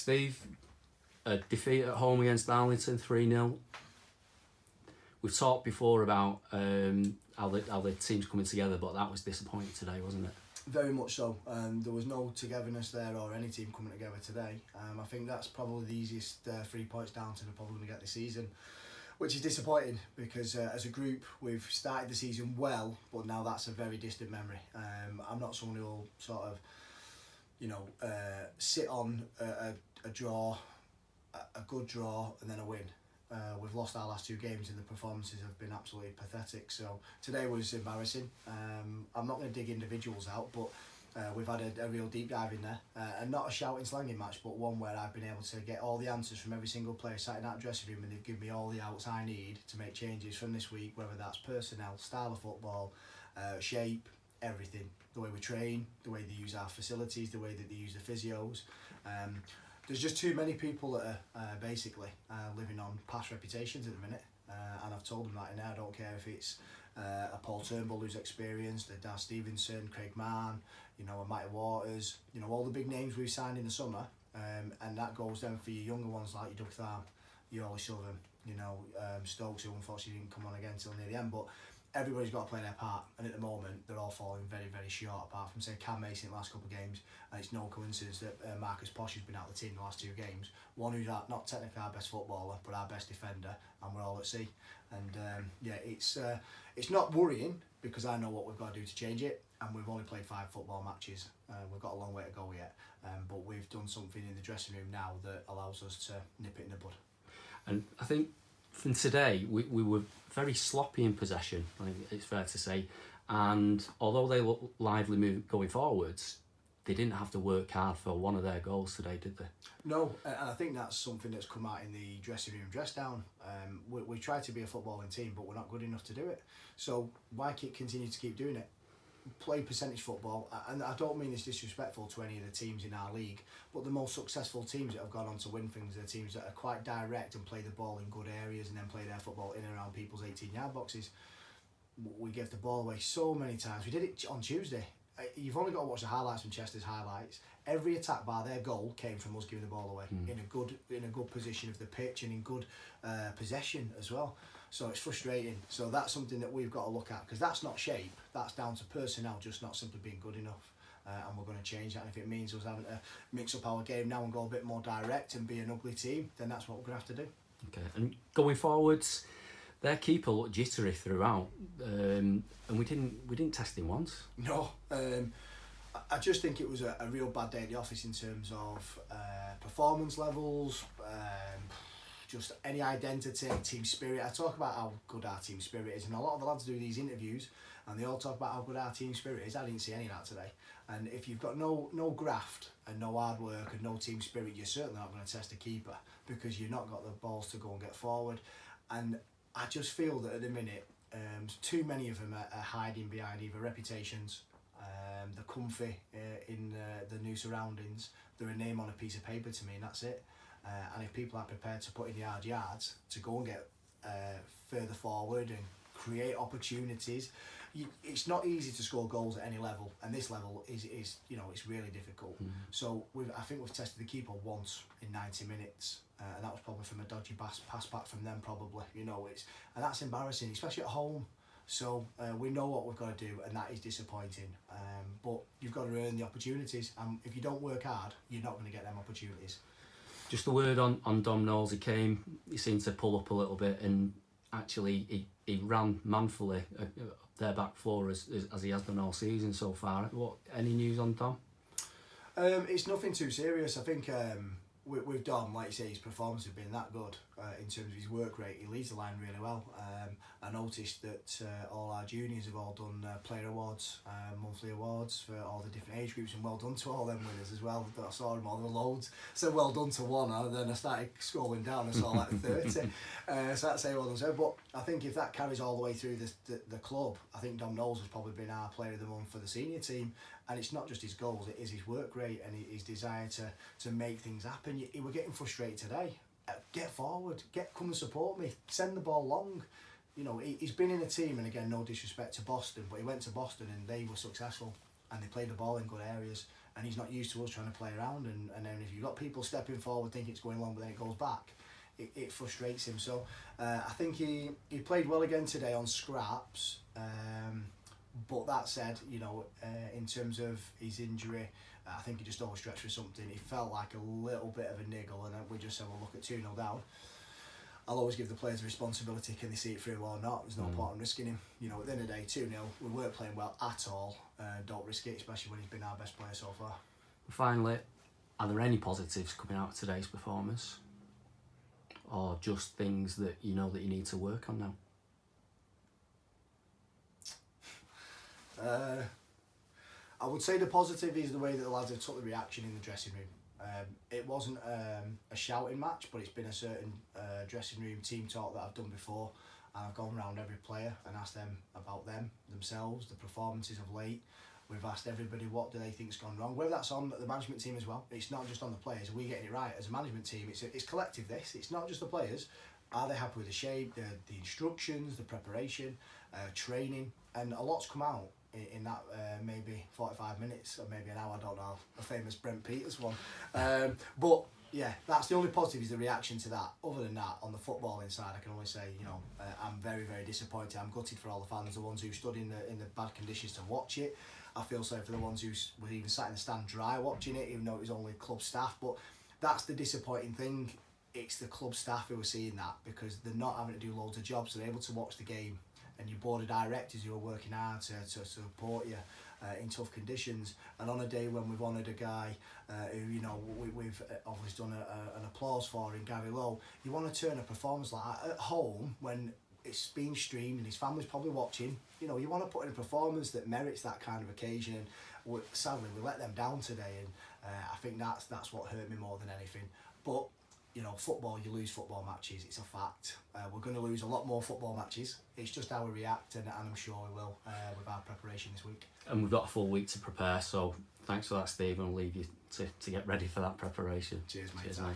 Steve, a defeat at home against Darlington, 3-0. We've talked before about how the team's coming together, but that was disappointing today, wasn't it? Very much so. There was no togetherness there or any team coming together today. I think that's probably the easiest 3 points down to they're probably going to get this season, which is disappointing because as a group we've started the season well, but now that's a very distant memory. I'm not someone who will sort of, sit on a draw, a good draw and then a win. We've lost our last 2 games and the performances have been absolutely pathetic. So today was embarrassing. I'm not going to dig individuals out, but we've had a real deep dive in there. And not a shouting, slanging match, but one where I've been able to get all the answers from every single player sat in that dressing room, and they've given me all the outs I need to make changes from this week, whether that's personnel, style of football, shape, everything. The way we train, the way they use our facilities, the way that they use the physios. There's just too many people that are basically living on past reputations at the minute, and I've told them that in there. I don't care if it's a Paul Turnbull who's experienced, a Dan Stevenson, Craig Mann, a Matty Waters, all the big names we've signed in the summer, and that goes then for your younger ones like your Doug Tharp, your Ollie Southern, Stokes, who unfortunately didn't come on again until near the end, but everybody's got to play their part, and at the moment they're all falling very, very short, apart from say Cam Mason in the last couple of games, and it's no coincidence that Marcus Posh has been out of the team the last 2 games. One who's not technically our best footballer, but our best defender, and we're all at sea. And it's not worrying because I know what we've got to do to change it, and we've only played 5 football matches. We've got a long way to go yet, but we've done something in the dressing room now that allows us to nip it in the bud. And I think from today, we were very sloppy in possession, I think it's fair to say. And although they look lively going forwards, they didn't have to work hard for one of their goals today, did they? No, and I think that's something that's come out in the dressing room dress down. We try to be a footballing team, but we're not good enough to do it. So why continue to keep doing it? Play percentage football, and I don't mean it's disrespectful to any of the teams in our league, but the most successful teams that have gone on to win things are teams that are quite direct and play the ball in good areas and then play their football in and around people's 18-yard boxes. We give the ball away so many times. We did it on Tuesday. You've only got to watch the highlights from Chester's highlights. Every attack bar their goal came from us giving the ball away in a good position of the pitch and in good possession as well. So it's frustrating. So that's something that we've got to look at, because that's not shape. That's down to personnel just not simply being good enough. And we're going to change that. And if it means us having to mix up our game now and go a bit more direct and be an ugly team, then that's what we're going to have to do. Okay. And going forwards, their keeper looked jittery throughout, and we didn't test him once. No. I just think it was a real bad day at the office in terms of performance levels, just any identity, team spirit. I talk about how good our team spirit is, and a lot of the lads do these interviews and they all talk about how good our team spirit is. I didn't see any of that today. And if you've got no graft and no hard work and no team spirit, you're certainly not going to test a keeper, because you've not got the balls to go and get forward. And I just feel that at the minute, too many of them are hiding behind either reputations, they're comfy in the new surroundings, they're a name on a piece of paper to me, and that's it. And if people are prepared to put in the hard yards to go and get further forward and create opportunities, it's not easy to score goals at any level, and this level is it's really difficult. So I think we've tested the keeper once in 90 minutes, and that was probably from a dodgy pass back from them probably, and that's embarrassing, especially at home. So we know what we've got to do, and that is disappointing. But you've got to earn the opportunities, and if you don't work hard, you're not going to get them opportunities. Just a word on Dom Knowles. He seemed to pull up a little bit, and actually he ran manfully their back four as he has done all season so far. Any news on Dom? It's nothing too serious. I think with Dom, like you say, his performance has been that good in terms of his work rate. He leads the line really well. I noticed that all our juniors have all done player awards, monthly awards for all the different age groups, and well done to all them winners as well. I saw them all, there were loads. So well done to one, and then I started scrolling down and saw like 30. So that's say well done. So, but I think if that carries all the way through the club, I think Dom Knowles has probably been our player of the month for the senior team. And it's not just his goals, it is his work rate and his desire to make things happen. We're getting frustrated today. Get forward, come and support me, send the ball long. He's been in a team, and again, no disrespect to Boston, but he went to Boston and they were successful and they played the ball in good areas. and he's not used to us trying to play around, and then if you've got people stepping forward thinking it's going long but then it goes back, it frustrates him. So I think he played well again today on scraps, but that said, you know, in terms of his injury, I think he just overstretched for something. He felt like a little bit of a niggle, and we just said, well, look, at 2-0 down, I'll always give the players the responsibility. Can they see it through or not? There's no point in risking him. You know, at the end of the day, 2-0, we weren't playing well at all. Don't risk it, especially when he's been our best player so far. Finally, are there any positives coming out of today's performance? Or just things that you know that you need to work on now? I would say the positive is the way that the lads have took the reaction in the dressing room. It wasn't a shouting match, but it's been a certain dressing room team talk that I've done before, and I've gone around every player and asked them about themselves, the performances of late. We've asked everybody what do they think's gone wrong, whether that's on the management team as well. It's not just on the players. Are we getting it right as a management team? It's collective. It's not just the players. Are they happy with the shape, the instructions, the preparation, training, and a lot's come out in that maybe 45 minutes or maybe an hour, I don't know, a famous Brent Peters one. But yeah, that's the only positive is the reaction to that. Other than that, on the footballing side, I can only say, you know, I'm very, very disappointed. I'm gutted for all the fans, the ones who stood in the bad conditions to watch it. I feel sorry for the ones who were even sat in the stand dry watching it, even though it was only club staff. But that's the disappointing thing. It's the club staff who are seeing that, because they're not having to do loads of jobs. They're able to watch the game, and your board of directors who are working hard to support you in tough conditions. And on a day when we've honoured a guy who, you know, we've obviously done an applause for in Gary Lowe, you want to turn a performance like that at home when it's being streamed and his family's probably watching. You know, you want to put in a performance that merits that kind of occasion, and sadly we let them down today, and I think that's what hurt me more than anything. But you know, football, you lose football matches, it's a fact. We're going to lose a lot more football matches. It's just how we react, and I'm sure we will with our preparation this week. And we've got a full week to prepare, so thanks for that, Steve, and I'll leave you to get ready for that preparation. Cheers, mate. Cheers, mate.